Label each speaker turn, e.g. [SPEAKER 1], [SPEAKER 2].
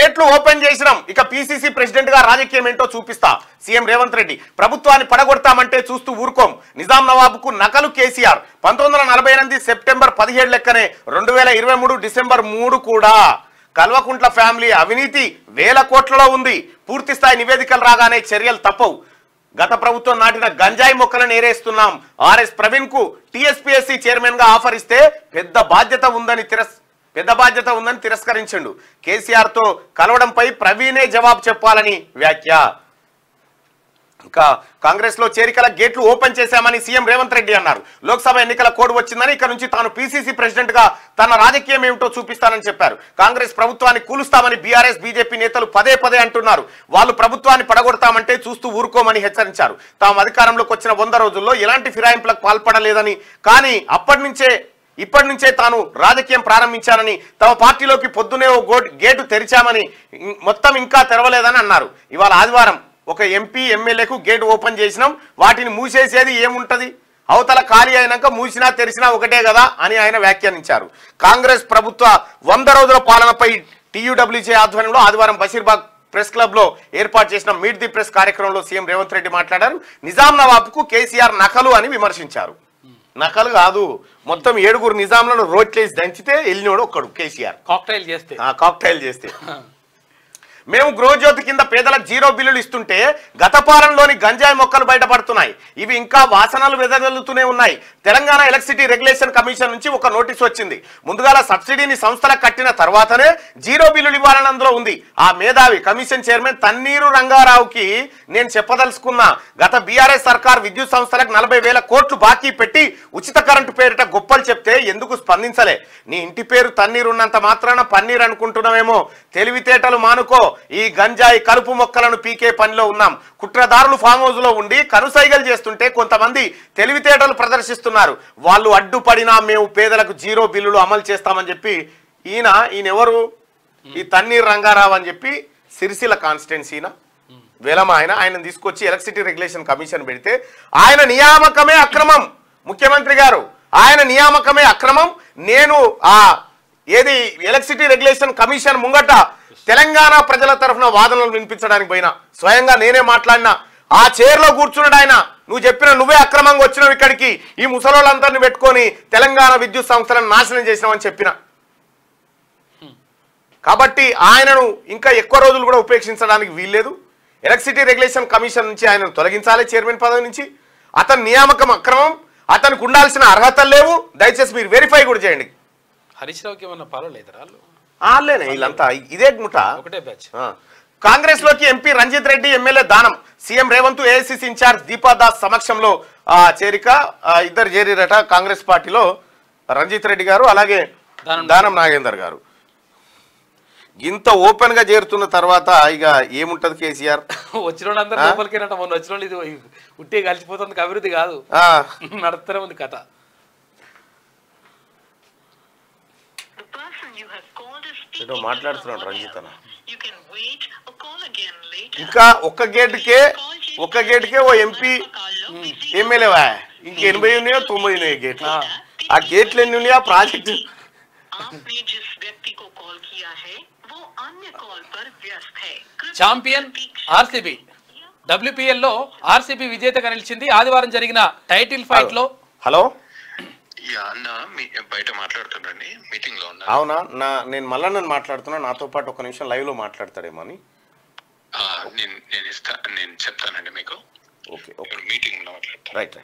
[SPEAKER 1] గేట్లు ఓపెన్ చేసినాం, ఇక పిసిసి ప్రెసిడెంట్ గా రాజకీయం ఏంటో చూపిస్తా సీఎం రేవంత్ రెడ్డి. ప్రభుత్వాన్ని పడగొడతామంటే చూస్తూ ఊరుకోం. నిజాం నవాబుకు నకలు కేసీఆర్. 1948 సెప్టెంబర్ 17 లెక్కనే 2023 డిసెంబర్ 3 కూడా. కల్వకుంట్ల ఫ్యామిలీ అవినీతి వేల కోట్లలో ఉంది. పూర్తి స్థాయి నివేదికలు రాగానే చర్యలు తప్పవు. గత ప్రభుత్వం నాటిన గంజాయి మొక్కలను ఏరేస్తున్నాం. ఆర్ఎస్ ప్రవీణ్ కు టీఎస్పీఎస్సీ చైర్మన్ గా ఆఫర్ ఇస్తే పెద్ద బాధ్యత ఉందని తిరస్కరించిండు. కేసీఆర్ తో కలవడంపై ప్రవీణే జవాబు చెప్పాలని వ్యాఖ్య. ఇంకా కాంగ్రెస్ లో చేరికల గేట్లు ఓపెన్ చేశామని సీఎం రేవంత్ రెడ్డి అన్నారు. లోక్సభ ఎన్నికల కోడ్ వచ్చిందని ఇక నుంచి తాను పిసిసి ప్రెసిడెంట్ గా తన రాజకీయం ఏమిటో చూపిస్తానని చెప్పారు. కాంగ్రెస్ ప్రభుత్వాన్ని కూలుస్తామని బీఆర్ఎస్ బీజేపీ నేతలు పదే అంటున్నారు. వాళ్ళు ప్రభుత్వాన్ని పడగొడతామంటే చూస్తూ ఊరుకోమని హెచ్చరించారు. తాము అధికారంలోకి వచ్చిన 100 రోజుల్లో ఎలాంటి ఫిరాయింపులకు పాల్పడలేదని, కానీ ఇప్పటి నుంచే తాను రాజకీయం ప్రారంభించానని, తమ పార్టీలోకి పొద్దునే ఓ గేటు తెరిచామని, మొత్తం ఇంకా తెరవలేదని అన్నారు. ఇవాళ ఆదివారం ఒక ఎంపీ ఎమ్మెల్యేకు గేటు ఓపెన్ చేసినాం, వాటిని మూసేసేది ఏముంటది, అవతల ఖాళీ అయినాక మూసినా తెరిచినా ఒకటే కదా అని ఆయన వ్యాఖ్యానించారు. కాంగ్రెస్ ప్రభుత్వ 100 రోజుల పాలనపై టీయూడబ్ల్యూజే ఆధ్వర్యంలో ఆదివారం బషీర్బాగ్ ప్రెస్ క్లబ్ లో ఏర్పాటు చేసిన మీట్ ది ప్రెస్ కార్యక్రమంలో సీఎం రేవంత్ రెడ్డి మాట్లాడారు. నిజాం నవాబుకు కేసీఆర్ నకలు అని విమర్శించారు. నకలు కాదు, మొత్తం 7 నిజాంలను రోట్లేసి దంచితే వెళ్ళినోడు ఒక్కడు కేసీఆర్. కాక్టైల్ చేస్తే మేము గృహజ్యోతి కింద పేదలకు 0 బిల్లులు ఇస్తుంటే గత పాలనలోని గంజాయి మొక్కలు బయటపడుతున్నాయి. ఇవి ఇంకా వాసనలు వెదజల్లుతూనే ఉన్నాయి. తెలంగాణ ఎలక్ట్రిసిటీ రెగ్యులేషన్ కమిషన్ నుంచి ఒక నోటీస్ వచ్చింది. ముందుగాల సబ్సిడీని సంస్థలకు కట్టిన తర్వాతనే 0 బిల్లులు ఇవ్వాలని అందులో ఉంది. ఆ మేధావి కమిషన్ చైర్మన్ తన్నీరు రంగారావుకి నేను చెప్పదలుచుకున్నా, గత బీఆర్ఎస్ సర్కార్ విద్యుత్ సంస్థలకు 40,000 కోట్లు బాకీ పెట్టి ఉచిత కరెంటు పేరిట గొప్పలు చెప్తే ఎందుకు స్పందించలే? నీ ఇంటి పేరు తన్నీరు ఉన్నంత మాత్రాన పన్నీర్ అనుకుంటున్నామేమో. తెలివితేటలు మానుకో. ఈ గంజాయి కలుపు మొక్కలను పీకే పనిలో ఉన్నాం. కుట్రదారులు ఫామ్ హౌస్ లో ఉండి కనుసైగలు చేస్తుంటే కొంతమంది తెలివితేటలు ప్రదర్శిస్తున్నారు. వాళ్ళు అడ్డుపడినా మేము పేదలకు 0 బిల్లులు అమలు చేస్తామని చెప్పి ఈయన ఎవరు? ఈ తన్నీర్ రంగారావు అని చెప్పి సిరిసిల్ల కాన్స్టిట్యున్సీన వెలమ ఆయన తీసుకొచ్చి ఎలక్ట్రిసిటీ రెగ్యులేషన్ కమిషన్ పెడితే ఆయన నియామకమే అక్రమం. ముఖ్యమంత్రి గారు, ఆయన నియామకమే అక్రమం. నేను ఏది ఎలక్ట్రిసిటీ రెగ్యులేషన్ కమిషన్ ముంగట తెలంగాణ ప్రజల తరఫున వాదనలు వినిపించడానికి పోయినా స్వయంగా నేనే మాట్లాడినా. ఆ చైర్లో కూర్చున్నాడు ఆయన. నువ్వే అక్రమంగా వచ్చినావు ఇక్కడికి, ఈ ముసలోళ్ళందరినీ పెట్టుకొని తెలంగాణ విద్యుత్ సంస్థలను నాశనం చేసినావని చెప్పిన. కాబట్టి ఆయనను ఇంకా ఎక్కువ రోజులు కూడా ఉపేక్షించడానికి వీల్లేదు. ఎలక్ట్రిసిటీ రెగ్యులేషన్ కమిషన్ నుంచి ఆయనను తొలగించాలి చైర్మన్ పదవి నుంచి. అతని నియామకం అక్రమం, అతనికి ఉండాల్సిన అర్హతలు లేవు. దయచేసి మీరు వెరిఫై కూడా చేయండి.
[SPEAKER 2] హరీష్ రావుకి ఏమన్నా పాలలేదా?
[SPEAKER 1] వాళ్ళేనే వీళ్ళంతా ఇదే ముఠ. కాంగ్రెస్ లోకి MP Ranjith Reddy MLA Danam. CM Revanth AICC incharge Deepa Das సమక్షంలో చేరిక. ఇద్దరు చేరిరట కాంగ్రెస్ పార్టీలో, రంజిత్ రెడ్డి గారు అలాగే దానం నాగేందర్ గారు. ఇంత ఓపెన్ గా చేరుతున్న తర్వాత ఇక ఏముంటది కేసీఆర్?
[SPEAKER 2] వచ్చిన ఇది ఉట్టే కలిసిపోతుంది, అభివృద్ధి కాదు, నడుస్తూనే ఉంది కథ.
[SPEAKER 1] మాట్లాడుతున్నాడు రంజిత్ అన్న. ఇంకా ఒక్క గేటుకే ఓ ఎంపీ ఎమ్మెల్యేవా, ఇంక 80 ఉన్నాయో 90 ఉన్నాయో గేట్లు. ఆ గేట్లు ఎన్ని ఉన్నాయో ఆ ప్రాజెక్టు.
[SPEAKER 2] Champion RCB. WPL లో ఆర్సీబీ విజేతగా నిలిచింది. ఆదివారం జరిగిన టైటిల్ ఫైట్ లో.
[SPEAKER 1] హలో
[SPEAKER 3] అన్న, బయట మాట్లాడుతుండండి, మీటింగ్ లో ఉన్నా.
[SPEAKER 1] అవునా? నేను మళ్ళా మాట్లాడుతున్నా, నాతో పాటు 1 నిమిషం లైవ్ లో మాట్లాడతాడేమో అని.
[SPEAKER 3] నేను చెప్తానండి మీకు.
[SPEAKER 1] ఓకే,
[SPEAKER 3] మీటింగ్ లో మాట్లాడతాను.
[SPEAKER 1] రైట్.